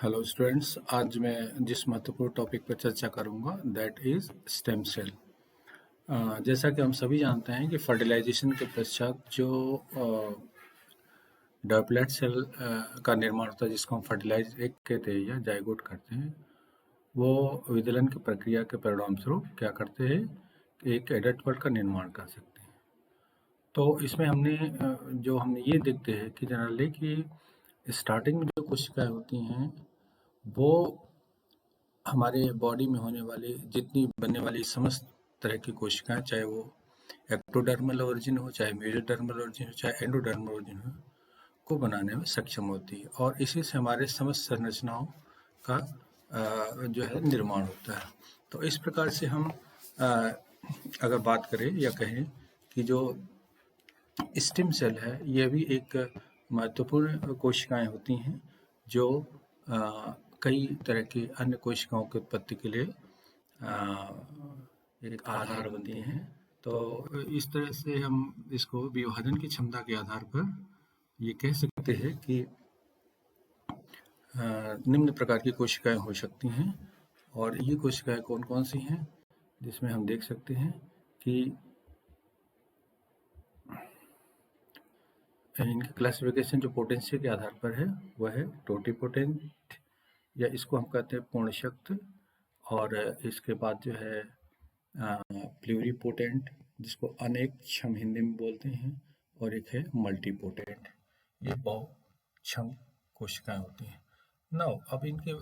Hello students, आज मैं जिस महत्वपूर्ण टॉपिक पर चर्चा करूंगा दैट इज स्टेम सेल। जैसा कि हम सभी जानते हैं कि फर्टिलाइजेशन के पश्चात जो डॉपलेट सेल का निर्माण होता है, जिसको हम फर्टिलाइज एग कहते हैं या जाइगोट करते हैं, वो विदलन की प्रक्रिया के परिणाम स्वरूप क्या करते हैं कि एक एडल्ट बर्ड का निर्माण कर सकते हैं। तो इसमें हमने ये देखते हैं कि जनरली कि स्टार्टिंग में जो कोशिकाएं होती हैं वो हमारे बॉडी में होने वाली जितनी बनने वाली समस्त तरह की कोशिकाएं, चाहे वो एक्टोडर्मल ओरिजिन हो, चाहे मेसोडर्मल ओरिजिन हो, चाहे एंडोडर्मल ओरिजिन हो, को बनाने में सक्षम होती है और इसी से हमारे समस्त संरचनाओं का जो है निर्माण होता है। तो इस प्रकार से हम अगर बात करें या कहें कि जो स्टेम सेल है, यह भी एक महत्वपूर्ण कोशिकाएं होती हैं जो कई तरह की अन्य कोशिकाओं की उत्पत्ति के लिए एक आधार बनती हैं। तो इस तरह से हम इसको विभाजन की क्षमता के आधार पर ये कह सकते हैं कि निम्न प्रकार की कोशिकाएं हो सकती हैं। और ये कोशिकाएं कौन कौन सी हैं, जिसमें हम देख सकते हैं कि इनकी क्लासिफिकेशन जो पोटेंशियल के आधार पर है वह है टोटिपोटेंट, या इसको हम कहते हैं पूर्ण शक्त। और इसके बाद जो है प्लूरिपोटेंट, जिसको अनेक क्षम हिंदी में बोलते हैं, और एक है मल्टीपोटेंट। ये बहुक्षम कोशिकाएं होती हैं। नाउ अब इनके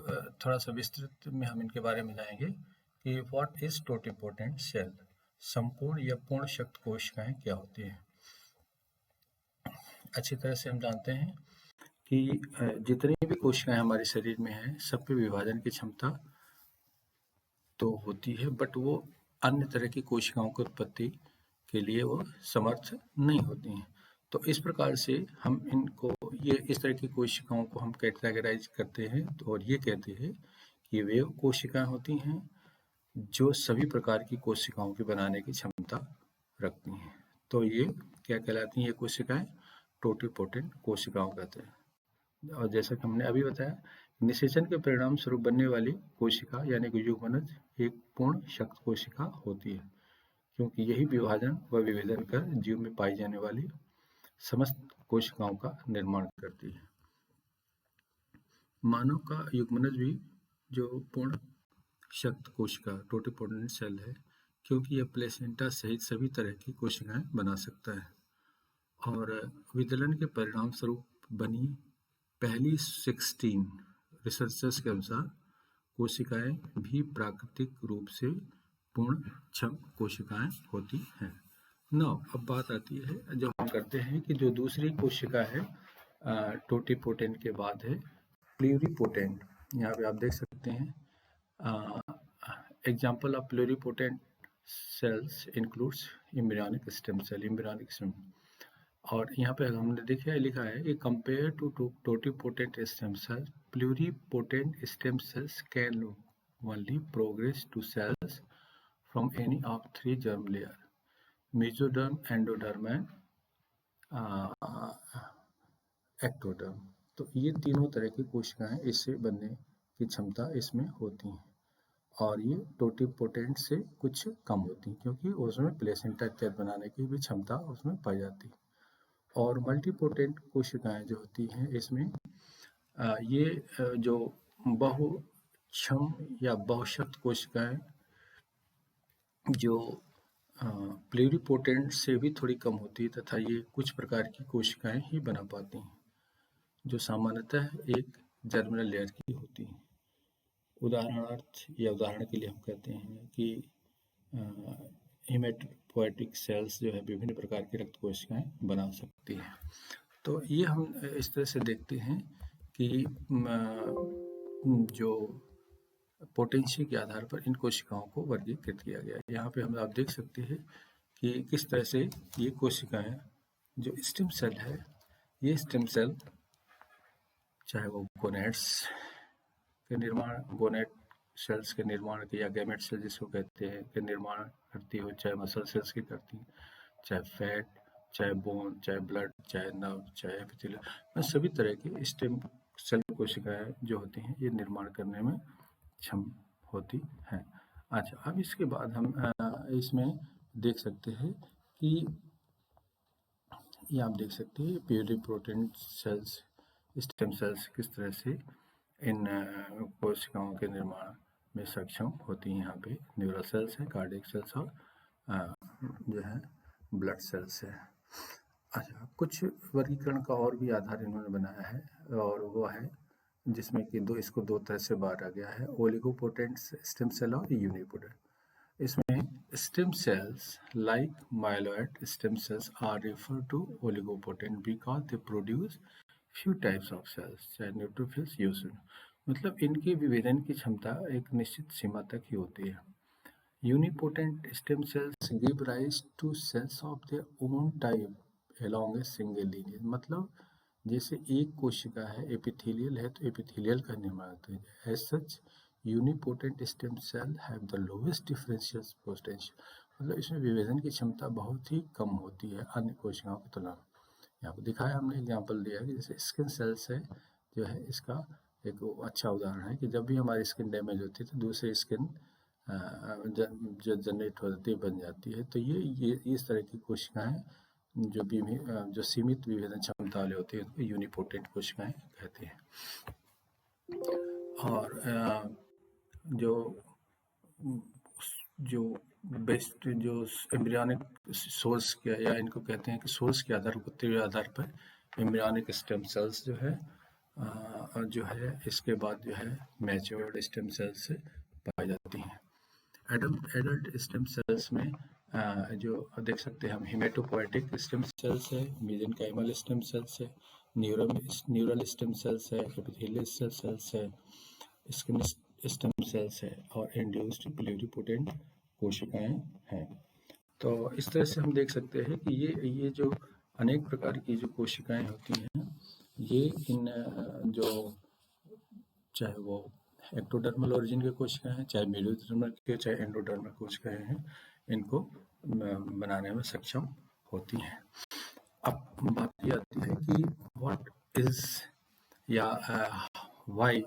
थोड़ा सा विस्तृत में हम इनके बारे में जाएंगे कि व्हाट इज टोटिपोटेंट सेल। संपूर्ण या पूर्ण शक्त कोशिकाएं क्या होती हैं। अच्छी तरह से हम जानते हैं कि जितनी भी कोशिकाएं हमारे शरीर में हैं, सब पे विभाजन की क्षमता तो होती है, बट वो अन्य तरह की कोशिकाओं की उत्पत्ति के लिए वो समर्थ नहीं होती हैं। तो इस प्रकार से हम इस तरह की कोशिकाओं को हम कैटेगराइज करते हैं और ये कहते हैं कि वे कोशिकाएं होती हैं जो सभी प्रकार की कोशिकाओं की बनाने की क्षमता रखती हैं। तो ये क्या कहलाती हैं? ये कोशिकाएं टोटिपोटेंट कोशिकाओं कहते हैं। और जैसा कि हमने अभी बताया, निषेचन के परिणाम स्वरूप बनने वाली कोशिका यानी कि युग्मनज एक पूर्ण शक्त कोशिका होती है, क्योंकि यही विभाजन व विभेदन कर जीव में पाई जाने वाली समस्त कोशिकाओं का निर्माण करती है। मानव का युग्मनज भी जो पूर्ण शक्त कोशिका टोटिपोटेंट सेल है, क्योंकि यह प्लेसेंटा सहित सभी तरह की कोशिकाएं बना सकता है। और विदलन के परिणाम स्वरूप बनी पहली 16 रिसर्चर्स के अनुसार कोशिकाएं भी प्राकृतिक रूप से पूर्ण क्षम कोशिकाएं होती हैं। नाउ अब बात आती है, जो हम करते हैं कि जो दूसरी कोशिका है टोटिपोटेंट के बाद है प्लूरिपोटेंट। यहाँ पे आप देख सकते हैं example of pluripotent cells includes embryonic stem cell, embryonic stem. और यहाँ पे हमने लिखा है कि compare to totipotent stem cell, pluripotent stem cells can only progress to cells from any of 3 germ layer, mesoderm, endoderm and ectoderm. तो ये तीनों तरह की कोशिकाएं इससे बनने की क्षमता इसमें होती हैं, और ये टोटिपोटेंट से कुछ कम होती हैं, क्योंकि उसमें प्लेसेंटा इत्यादि बनाने की भी क्षमता उसमें पाई जाती है। और मल्टीपोटेंट कोशिकाएं जो होती हैं, इसमें ये जो बहुक्षम या बहुशक्त कोशिकाएं जो प्लूरिपोटेंट से भी थोड़ी कम होती है, तथा ये कुछ प्रकार की कोशिकाएं ही बना पाती हैं जो सामान्यतः एक जर्मिनल लेयर की होती हैं। उदाहरण के लिए हम कहते हैं कि हेमेटोपोएटिक सेल्स जो है विभिन्न प्रकार की रक्त कोशिकाएं बना सकती हैं। तो ये हम इस तरह से देखते हैं कि जो पोटेंशियल के आधार पर इन कोशिकाओं को वर्गीकृत किया गया है। यहाँ पे आप देख सकते हैं कि किस तरह से ये कोशिकाएं, जो स्टेम सेल है, ये स्टेम सेल चाहे वो गोनेट्स के निर्माण, गोनेट सेल्स के निर्माण के, या गैमेट सेल जिसको कहते हैं, के निर्माण करती हो, चाहे मसल सेल्स की करती हैं, चाहे फैट, चाहे बोन, चाहे ब्लड, चाहे नर्व, चाहे एपिथेलियम, सभी तरह के स्टेम सेल कोशिकाएं जो होती हैं ये निर्माण करने में क्षम होती हैं। अच्छा, अब इसके बाद हम इसमें देख सकते हैं कि ये आप देख सकते हैं प्यूरिपोटेंट सेल्स, स्टेम सेल्स किस तरह से इन कोशिकाओं के निर्माण में सक्षम होती हैं। यहाँ पे न्यूरल सेल्स है, कार्डियक सेल्स और जो है ब्लड सेल्स है। अच्छा, कुछ वर्गीकरण का और भी आधार इन्होंने बनाया है, और वो है जिसमें कि इसको दो तरह से बांटा गया है, ओलिगोपोटेंट स्टेम सेल और यूनिपोटेंट। इसमें stem cells like myeloid stem cells are refer to oligopotent because they produce few types of cells, चाहे न्यूट्रोफिल्स यूसिन, मतलब इनके विभेदन की क्षमता एक निश्चित सीमा तक ही होती है। Unipotent stem cells give rise to cells of their own type along a single lineage, मतलब जैसे एक कोशिका है, एपिथेलियल है तो एपिथेलियल का निर्माण होता है। As such unipotent stem cell have the lowest differential potential, मतलब इसमें विभेदन की क्षमता बहुत ही कम होती है अन्य कोशिकाओं की तुलना में। यहाँ पर दिखाया हमने एग्जाम्पल दिया कि जैसे स्किन सेल्स है जो है, इसका एक अच्छा उदाहरण है कि जब भी हमारी स्किन डैमेज होती है तो दूसरी स्किन जो जनरेट होती बन जाती है। तो ये इस तरह की कोशिकाएं जो सीमित विभेदन क्षमता वाले होते हैं उनको यूनिपोटेंट कोशिकाएं कहते हैं। और जो बेस्ट जो एम्ब्रियोनिक सोर्स के, या इनको कहते हैं कि सोर्स के आधार उत्पत्ति के आधार पर एम्ब्रियोनिक स्टेम सेल्स जो है इसके बाद जो है मैच्योर्ड स्टेम सेल्स से पाई जाती हैं। एडल्ट स्टेम सेल्स में जो देख सकते हैं हम हेमेटोपोएटिक स्टेम सेल्स है, मेसेनकाइमल स्टेम सेल्स है, न्यूरल स्टेम सेल्स है, एपिथेलियल सेल्स है, स्किन स्टेम सेल्स है और इंड्यूस्ड प्लूरिपोटेंट कोशिकाएं हैं। तो इस तरह से हम देख सकते हैं कि ये जो अनेक प्रकार की जो कोशिकाएं होती हैं, ये इन जो चाहे वो एक्टोडर्मल ओरिजिन के कोशिकाएं हैं, चाहे मेसोडर्मल के, चाहे एंडोडर्मल कोशिकाएं हैं, इनको बनाने में सक्षम होती हैं। अब बात ये आती है कि व्हाट इज या why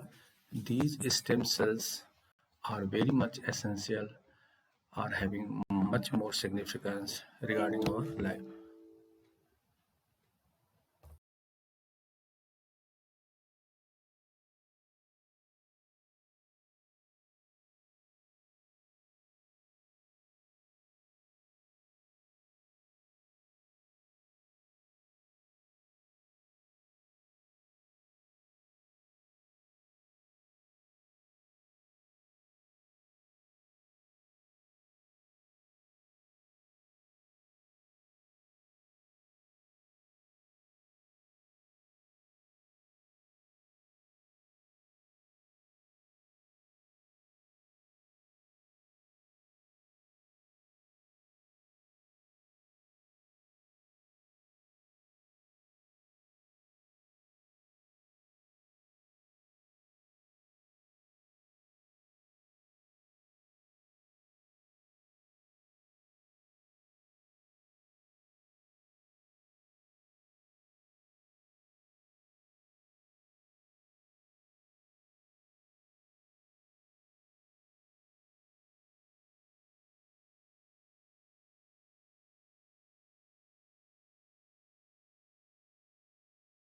these stem cells are very much essential, are having much more significance regarding our life.